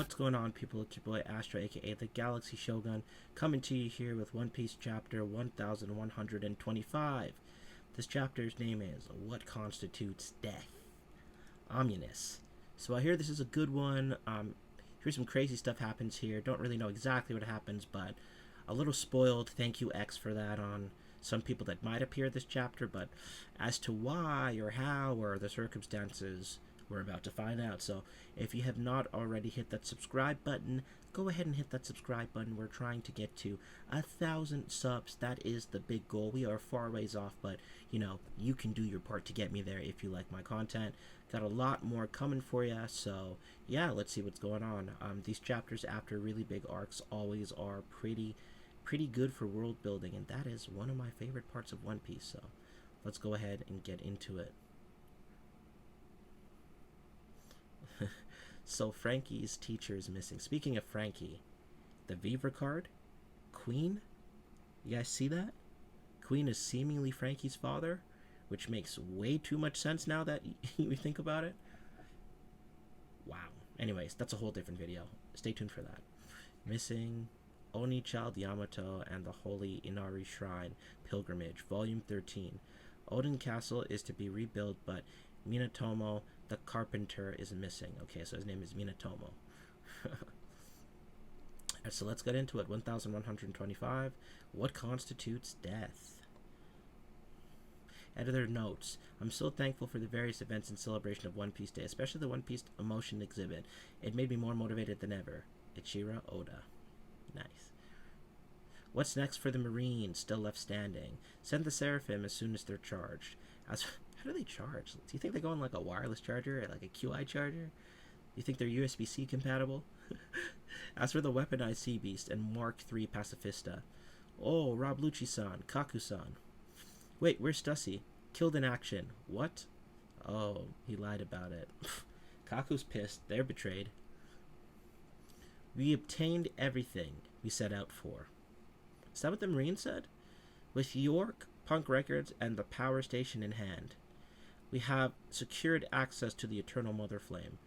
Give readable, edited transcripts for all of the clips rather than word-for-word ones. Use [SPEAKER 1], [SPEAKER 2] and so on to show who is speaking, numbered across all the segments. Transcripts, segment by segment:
[SPEAKER 1] What's going on, people? It's your boy Astro, aka the Galaxy Shogun, coming to you here with One Piece chapter 1125. This chapter's name is What Constitutes Death? Ominous. So I hear this is a good one. Here's some crazy stuff happens here. Don't really know exactly what happens, but a little spoiled. Thank you, X, for that on some people that might appear this chapter, but as to why or how or the circumstances, we're about to find out. So if you have not already hit that subscribe button, go ahead and hit that subscribe button. We're trying to get to 1,000 subs. That is the big goal. We are far ways off, but you know, you can do your part to get me there if you like my content. Got a lot more coming for you, so yeah, let's see what's going on. These chapters after really big arcs always are pretty good for world building, and that is one of my favorite parts of One Piece. So let's go ahead and get into it. So Frankie's teacher is missing. Speaking of Frankie, the Viver card, Queen, you guys see that? Queen is seemingly Frankie's father, which makes way too much sense now that you think about it. Wow. Anyways, that's a whole different video. Stay tuned for that. Missing Oni Child Yamato and the Holy Inari Shrine Pilgrimage, Volume 13. Odin Castle is to be rebuilt, but Minatomo the carpenter is missing. Okay, so his name is Minatomo. Alright, so let's get into it. 1125. What constitutes death? Editor notes, I'm so thankful for the various events in celebration of One Piece Day, especially the One Piece emotion exhibit. It made me more motivated than ever. Ichiro Oda. Nice. What's next for the Marines still left standing? Send the Seraphim as soon as they're charged. How do they charge? Do you think they go on like a wireless charger, or like a QI charger? Do you think they're USB-C compatible? As for the weaponized Sea Beast and Mark III Pacifista. Oh, Rob Lucci-san, Kaku-san. Wait, where's Stussy? Killed in action. What? Oh, he lied about it. Kaku's pissed. They're betrayed. We obtained everything we set out for. Is that what the Marine said? With York, Punk Records, and the power station in hand, we have secured access to the Eternal Mother Flame.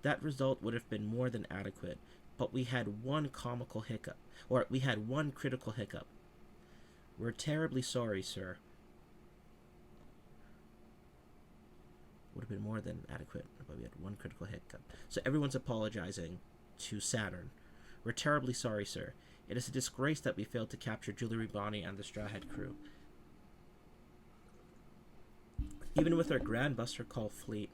[SPEAKER 1] That result would have been more than adequate, but we had one critical hiccup. We're terribly sorry, sir. Would have been more than adequate, but we had one critical hiccup. So everyone's apologizing to Saturn. We're terribly sorry, sir. It is a disgrace that we failed to capture Jewelry Bonnie and the Straw Hat crew. Even with our Grand Buster Call fleet,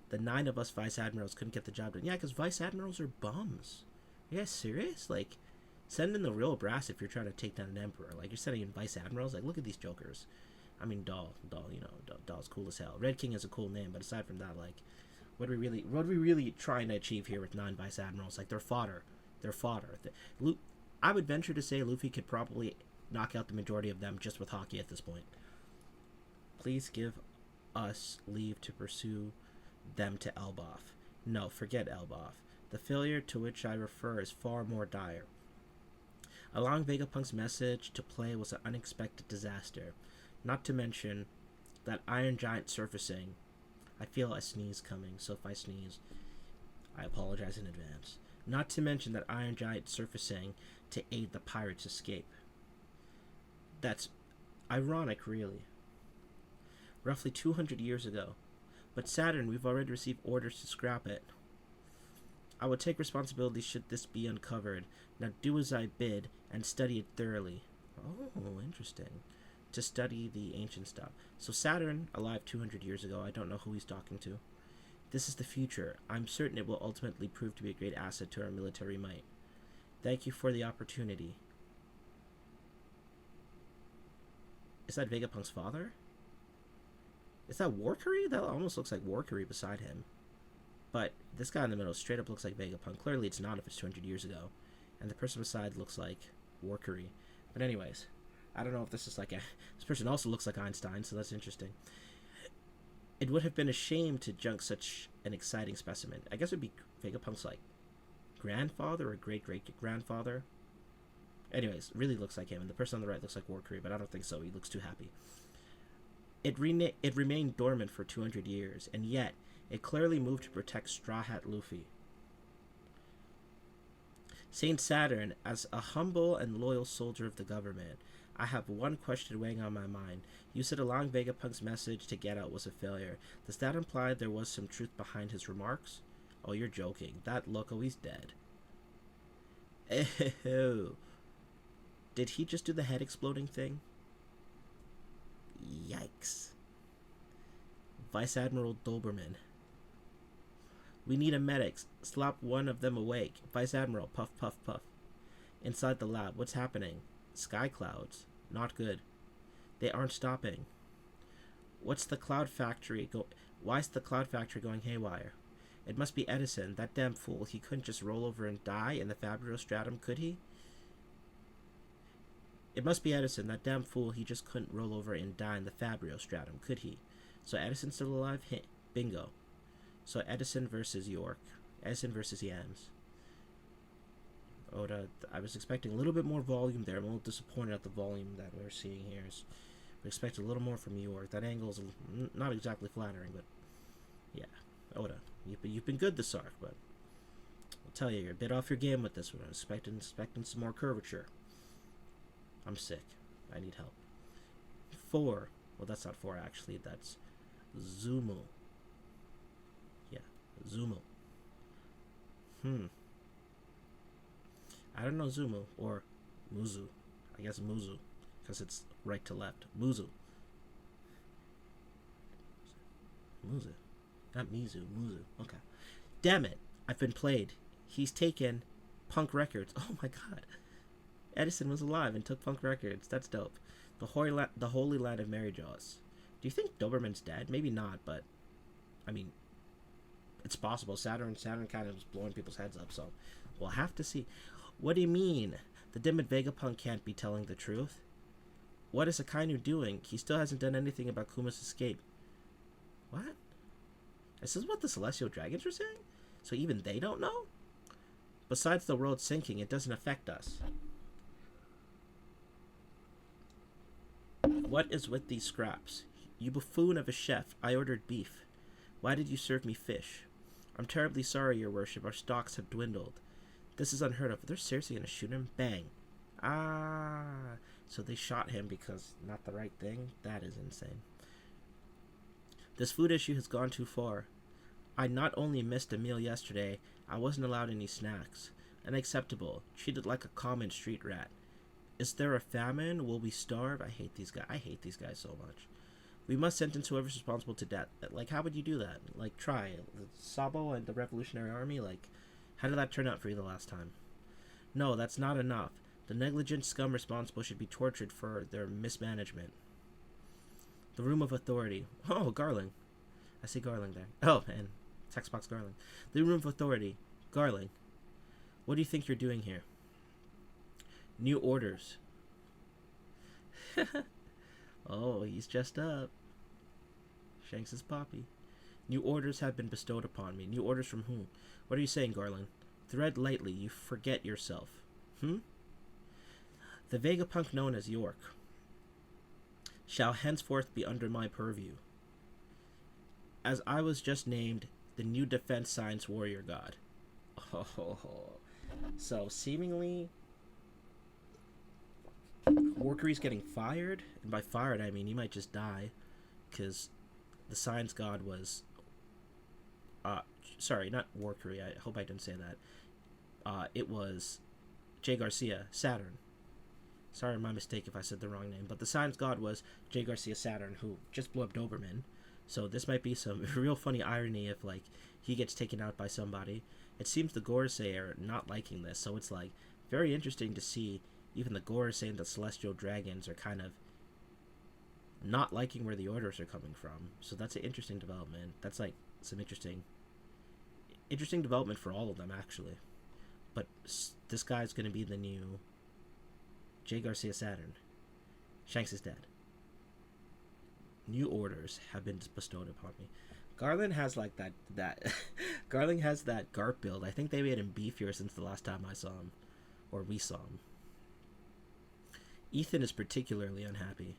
[SPEAKER 1] the 9 of us Vice Admirals couldn't get the job done. Yeah, because Vice Admirals are bums. Are you guys serious? Like, send in the real brass if you're trying to take down an Emperor. Like, you're sending in Vice Admirals? Like, look at these jokers. I mean, Doll, you know, Doll's cool as hell. Red King is a cool name, but aside from that, like, what are we really trying to achieve here with 9 Vice Admirals? Like, they're fodder. I would venture to say Luffy could probably knock out the majority of them just with Haki at this point. Please give us leave to pursue them to Elbaf. No, forget Elbaf. The failure to which I refer is far more dire. Allowing Vegapunk's message to play was an unexpected disaster. Not to mention that Iron Giant surfacing. I feel a sneeze coming, so if I sneeze, I apologize in advance. Not to mention that Iron Giant surfacing to aid the pirates' escape. That's ironic, really. Roughly 200 years ago. But Saturn, we've already received orders to scrap it. I would take responsibility should this be uncovered. Now do as I bid and study it thoroughly. Oh, interesting. To study the ancient stuff. So Saturn, alive 200 years ago, I don't know who he's talking to. This is the future. I'm certain it will ultimately prove to be a great asset to our military might. Thank you for the opportunity. Is that Vegapunk's father? Is that Warcurry? That almost looks like Warcurry beside him. But this guy in the middle straight up looks like Vegapunk. Clearly it's not if it's 200 years ago. And the person beside looks like Warcurry. But anyways, I don't know if this is like a... This person also looks like Einstein, so that's interesting. It would have been a shame to junk such an exciting specimen. I guess it would be Vegapunk's like grandfather or great-great-grandfather. Anyways, really looks like him. And the person on the right looks like Warcurry, but I don't think so. He looks too happy. It remained dormant for 200 years, and yet it clearly moved to protect Straw Hat Luffy. Saint Saturn, as a humble and loyal soldier of the government, I have one question weighing on my mind. You said allowing Vegapunk's message to get out was a failure. Does that imply there was some truth behind his remarks? Oh, you're joking. That loco, he's dead. Ew. Did he just do the head exploding thing? Yikes. Vice Admiral Doberman. We need a medic. Slap one of them awake. Vice Admiral, puff, puff, puff. Inside the lab, what's happening? Sky clouds. Not good. They aren't stopping. What's the cloud factory Why's the cloud factory going haywire? It must be Edison, that damn fool. He couldn't just roll over and die in the Fabrio stratum, could he? It must be Edison, that damn fool. He just couldn't roll over and die in the Fabrio stratum, could he? So Edison's still alive? Bingo. So Edison versus York. Edison versus Yams. Oda, I was expecting a little bit more volume there. I'm a little disappointed at the volume that we're seeing here. We expect a little more from York. That angle's not exactly flattering, but yeah. Oda, you've been good this arc, but I'll tell you, you're a bit off your game with this one. I'm expecting some more curvature. I'm sick. I need help. 4. Well, that's not 4 actually. That's Zumu. Yeah, Zumu. I don't know Zumu or Muzu. I guess Muzu, because it's right to left. Muzu. Muzu. Not Mizu. Muzu. Okay. Damn it. I've been played. He's taken Punk Records. Oh my god. Edison was alive and took Punk Records. That's dope. The Holy Land of Mary Jaws. Do you think Doberman's dead? Maybe not, but I mean, it's possible. Saturn kind of is blowing people's heads up, so we'll have to see. What do you mean? The Dimmed Vegapunk can't be telling the truth. What is Akainu doing? He still hasn't done anything about Kuma's escape. What? This is what the Celestial Dragons were saying? So even they don't know? Besides the world sinking, it doesn't affect us. What is with these scraps? You buffoon of a chef, I ordered beef. Why did you serve me fish? I'm terribly sorry, your worship. Our stocks have dwindled. This is unheard of. They're seriously gonna shoot him? Bang. Ah. So they shot him because not the right thing? That is insane. This food issue has gone too far. I not only missed a meal yesterday, I wasn't allowed any snacks. Unacceptable. Treated like a common street rat. Is there a famine? Will we starve? I hate these guys. I hate these guys so much. We must sentence whoever's responsible to death. Like, how would you do that? Like, try. Sabo and the Revolutionary Army, like, how did that turn out for you the last time? No, that's not enough. The negligent scum responsible should be tortured for their mismanagement. The Room of Authority. Oh, Garling. I see Garling there. Oh, and text box Garling. The Room of Authority. Garling. What do you think you're doing here? New orders. Oh, he's dressed up. Shanks is Poppy. New orders have been bestowed upon me. New orders from whom? What are you saying, Garland? Thread lightly. You forget yourself. The Vegapunk known as York shall henceforth be under my purview, as I was just named the new defense science warrior god. Oh, so seemingly Workery's getting fired, and by fired I mean he might just die, because the science god was sorry, not Workery, I hope I didn't say that. It was Jay Garcia, Saturn. Sorry, my mistake if I said the wrong name, but the science god was Jay Garcia Saturn, who just blew up Doberman. So this might be some real funny irony if, like, he gets taken out by somebody. It seems the Gorosei are not liking this, so it's, like, very interesting to see even the Gorosei and the Celestial Dragons are kind of not liking where the orders are coming from. So that's an interesting development. That's, like, some interesting development for all of them, actually. But this guy's going to be the new Jay Garcia Saturn. Shanks is dead. New orders have been bestowed upon me. Garland has like that Garland has that Garp build. I think they made him beefier since the last time I saw him. Or we saw him. Ethan is particularly unhappy.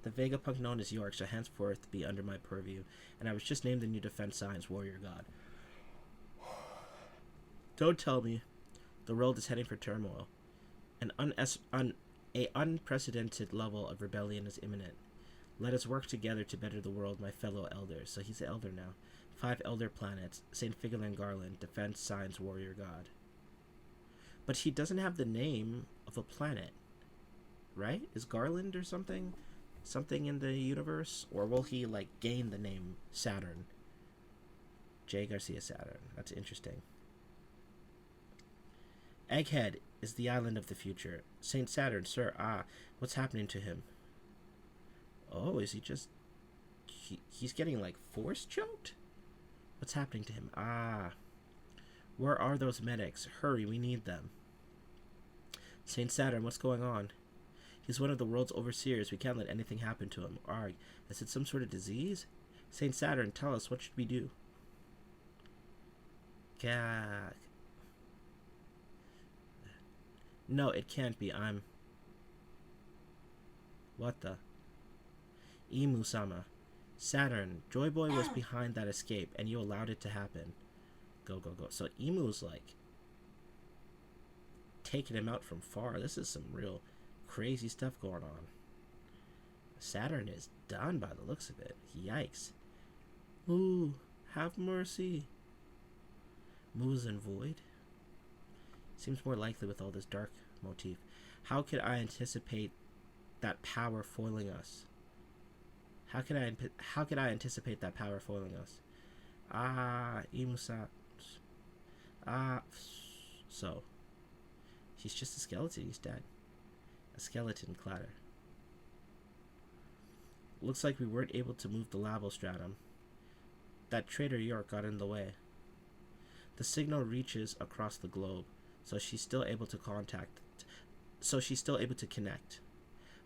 [SPEAKER 1] The Vegapunk known as York shall henceforth be under my purview, and I was just named the new defense science warrior god. Don't tell me the world is heading for turmoil. A unprecedented level of rebellion is imminent. Let us work together to better the world, my fellow elders. So he's the elder now. 5 elder planets. St. Figurlin Garland, defense, science, warrior god. But he doesn't have the name of a planet, right? Is Garland or something? Something in the universe? Or will he, like, gain the name Saturn? J. Garcia Saturn. That's interesting. Egghead is the island of the future. Saint Saturn, sir. Ah, what's happening to him? Oh, is he just... He's getting, like, force choked? What's happening to him? Ah. Where are those medics? Hurry, we need them. Saint Saturn, what's going on? He's one of the world's overseers. We can't let anything happen to him. Arg, is it some sort of disease? Saint Saturn, tell us, what should we do? Gag. No, it can't be. What the? Imu-sama. Saturn, Joy Boy was behind that escape, and you allowed it to happen. Go, go, go. So Imu's, like, taking him out from far. This is some real crazy stuff going on. Saturn is done by the looks of it. Yikes. Ooh, have mercy. Moves and Void. Seems more likely with all this dark motif. How could I anticipate that power foiling us? How could I anticipate that power foiling us? Ah, Imusa. Ah, so. He's just a skeleton. He's dead. A skeleton clatter. Looks like we weren't able to move the lava stratum. That traitor York got in the way. The signal reaches across the globe, so she's still able to connect.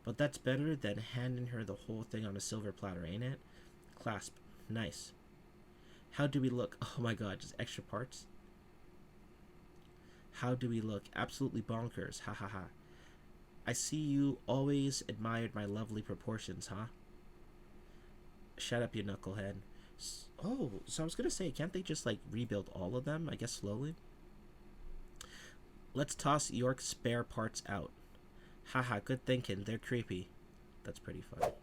[SPEAKER 1] But that's better than handing her the whole thing on a silver platter, ain't it? Clasp. Nice. How do we look? Oh my god, just extra parts? How do we look? Absolutely bonkers. Ha ha ha. I see you always admired my lovely proportions, huh? Shut up, you knucklehead. Oh, so I was gonna say, can't they just, like, rebuild all of them? I guess slowly. Let's toss York's spare parts out. Haha, good thinking. They're creepy. That's pretty funny.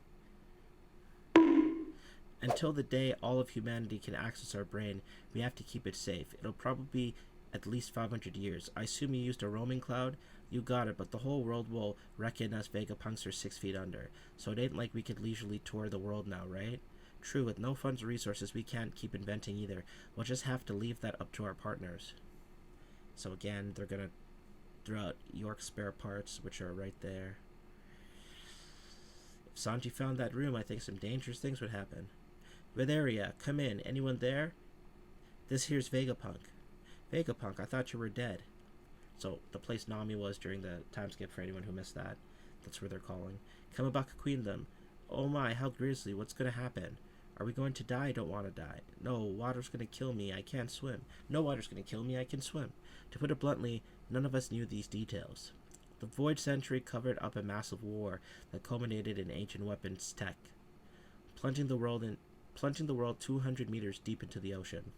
[SPEAKER 1] Until the day all of humanity can access our brain, we have to keep it safe. It'll probably be at least 500 years. I assume you used a roaming cloud? You got it, but the whole world will reckon us Vegapunks are 6 feet under. So it ain't like we could leisurely tour the world now, right? True, with no funds or resources, we can't keep inventing either. We'll just have to leave that up to our partners. So again, they're gonna throw out York's spare parts, which are right there. If Sanji found that room, I think some dangerous things would happen. Valeria, come in. Anyone there? This here's Vegapunk. Vegapunk, I thought you were dead. So, the place Nami was during the time skip, for anyone who missed that. That's where they're calling. Kamabaka Queendom. Oh my, how grisly. What's gonna happen? Are we going to die? I don't want to die. No, water's gonna kill me. I can't swim. No water's gonna kill me. I can swim. To put it bluntly, none of us knew these details. The Void Century covered up a massive war that culminated in ancient weapons tech, plunging the world 200 meters deep into the ocean.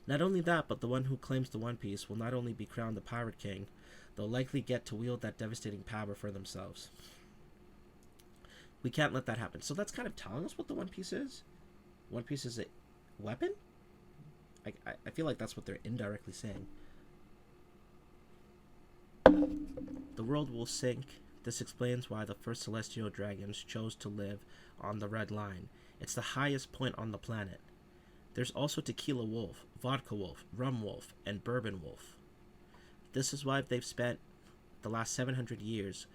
[SPEAKER 1] Not only that, but the one who claims the One Piece will not only be crowned the Pirate King, they'll likely get to wield that devastating power for themselves. We can't let that happen. So that's kind of telling us what the One Piece is? One Piece is a weapon? I feel like that's what they're indirectly saying. The world will sink. This explains why the first celestial dragons chose to live on the Red Line. It's the highest point on the planet. There's also Tequila Wolf, Vodka Wolf, Rum Wolf, and Bourbon Wolf. This is why they've spent the last 700 years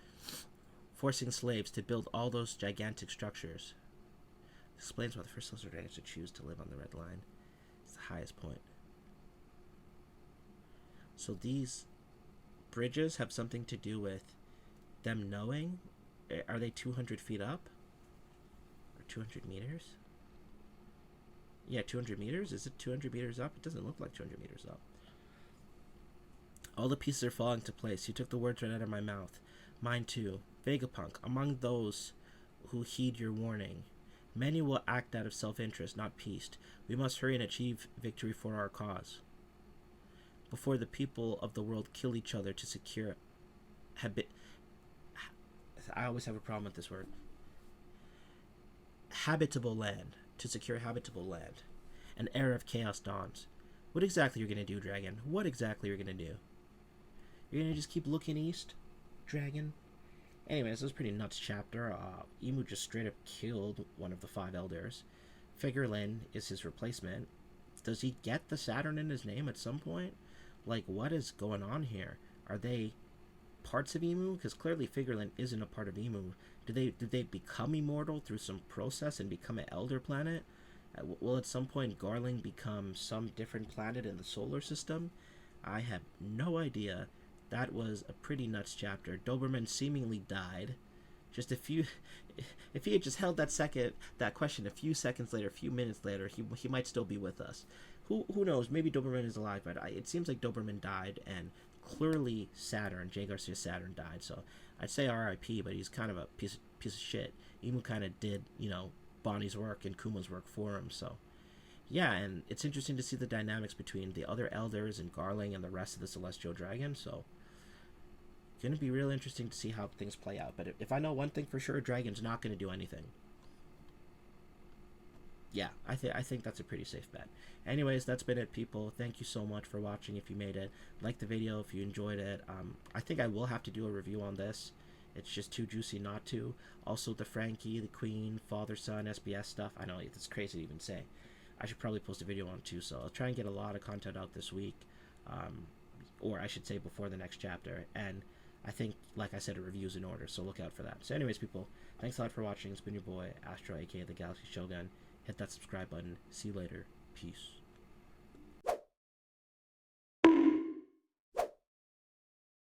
[SPEAKER 1] forcing slaves to build all those gigantic structures. Explains why the first celestial dragons would choose to live on the Red Line. It's the highest point. So these bridges have something to do with them knowing? Are they 200 feet up? Or 200 meters? Yeah, 200 meters? Is it 200 meters up? It doesn't look like 200 meters up. All the pieces are falling into place. You took the words right out of my mouth. Mine too. Vegapunk, among those who heed your warning. Many will act out of self-interest, not peace. We must hurry and achieve victory for our cause. before the people of the world kill each other to secure habit. I always have a problem with this word. Habitable land. To secure habitable land. An era of chaos dawns. What exactly are you going to do, Dragon? What exactly are you going to do? You're going to just keep looking east, Dragon? Anyways, this was a pretty nuts chapter. Emu just straight up killed one of the 5 elders. Figurlin is his replacement. Does he get the Saturn in his name at some point? Like, what is going on here? Are they parts of Emu? Because clearly Figurlin isn't a part of Emu. Did they become immortal through some process and become an elder planet? Will at some point Garling become some different planet in the solar system? I have no idea. That was a pretty nuts chapter. Doberman seemingly died. Just a few... If he had just held that question a few seconds later, a few minutes later, he might still be with us. Who knows? Maybe Doberman is alive, but it seems like Doberman died, and clearly Saturn, J. Garcia Saturn, died. So I'd say R.I.P., but he's kind of a piece of shit. Emu kind of did, Bonnie's work and Kuma's work for him. So yeah, and it's interesting to see the dynamics between the other elders and Garling and the rest of the Celestial Dragon. So going to be real interesting to see how things play out. But if I know one thing for sure, Dragon's not going to do anything. Yeah, I think that's a pretty safe bet. Anyways, that's been it, people. Thank you so much for watching. If you made it, like the video if you enjoyed it. I think I will have to do a review on this. It's just too juicy not to. Also, the Frankie, the Queen, father-son, SBS stuff. I know it's crazy to even say. I should probably post a video on it too. So I'll try and get a lot of content out this week, or I should say before the next chapter. And I think, like I said, a review's in order, so look out for that. So anyways, people, thanks a lot for watching. It's been your boy, Astro, aka the Galaxy Shogun. Hit that subscribe button. See you later. Peace.